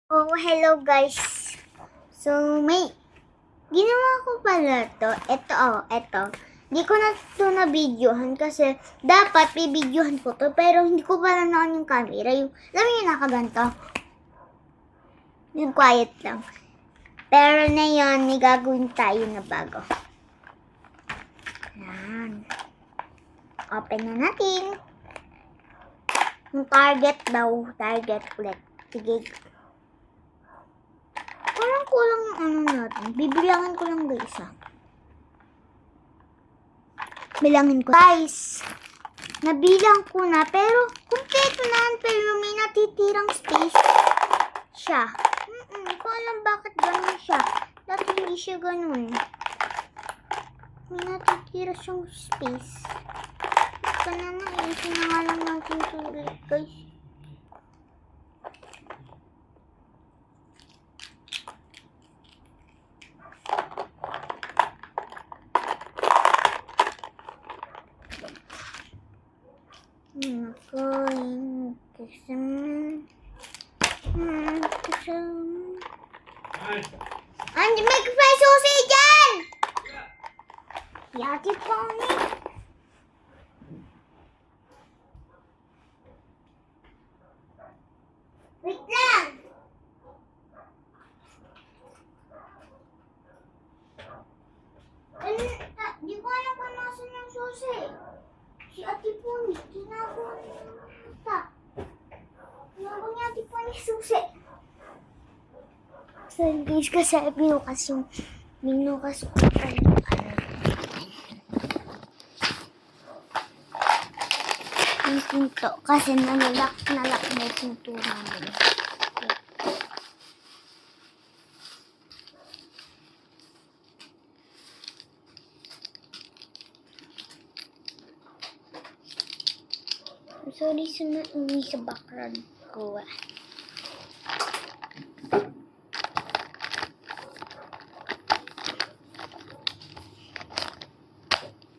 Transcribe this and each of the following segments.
Oh, hello guys. So, may ginawa ko pala to. Ito. Hindi ko na ito na-videohan kasi dapat bibidyohan ko to pero hindi ko pala na yung camera. Alam mo yung nakaganto? Yung quiet lang. Pero na yun, may gagawin tayo na bago. Yan. Open na natin. Yung target daw. Target ulit. Sige. Parang kulang yung ano natin. Bibilangin ko lang guys Bilangin ko. Guys, nabilang ko na pero kumpleto na pero may natitirang space siya. Hindi ko alam bakit ganun siya. Dati hindi siya ganun. May natitira siyang space. Ito na ayusin na nga lang natin ito ulit guys. Andy, may kapay susi dyan! Yati po ni. Wait lang! Di ko alam kung nasan yung susi. Si Ate Pony, ginagawa niya ng mata. Ginagawa niya Ate Pony susi. So guys, kasi binukas ko yung pinto kasi nalak na yung pinto namin. Sorry sa naingay sa background ko.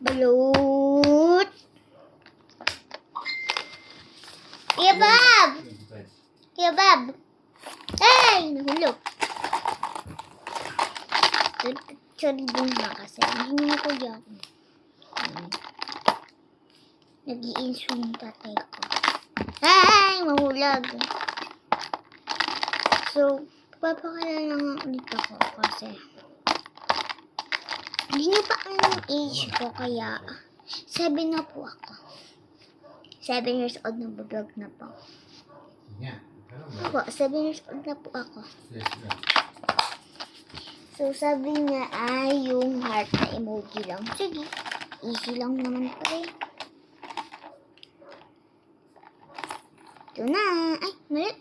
Balut! Kuya Bob! Kuya Bob! Hey! Nahulog. Sorry din na kasi hindi ko yan. Nag-i-inso yung tatay ko. Ay! Mahulag! So, papakala lang ulit ako kasi hindi niyo pa ang age ko kaya 7 na po ako. 7 years old na vlog na po. Yeah. Opo, 7 years old na po ako. So, sabi niya ay yung heart na emoji lang. Sige, easy lang naman po eh. Ito na. Ay, mali.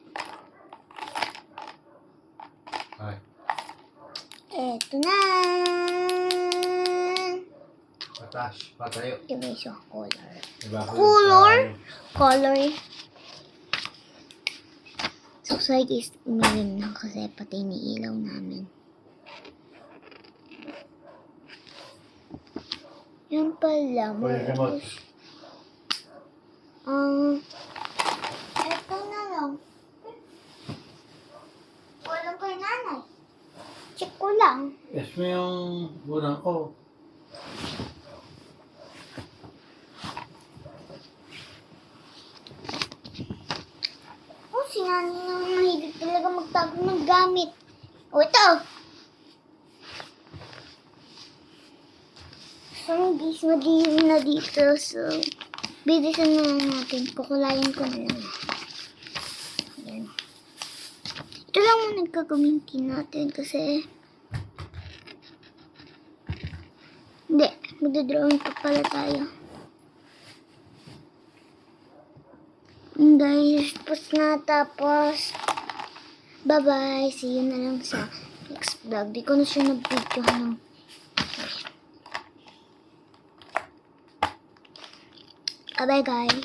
Hi. Ito na. Patas, patayo. Ito may isang color. Diba? Color. So, sorry guys, umilim lang kasi pati iniilaw namin. Yan pala. Remote. Eto na lang. Walang kay nanay. Check ko lang. Yes mo yung unang ko. Oh, si nanay naman mahilig talaga magtago ng gamit. O, ito. So, guys, madilim na dito. So, bilisan na lang natin. Kukulayan ko na lang. Ayan. Ito lang muna nagkagamintin natin kasi hindi, magdodrawing pa pala tayo. Guys, tapos na. Tapos, bye-bye. See you na lang sa next vlog. Di ko na siya nag-video ng bye-bye guys.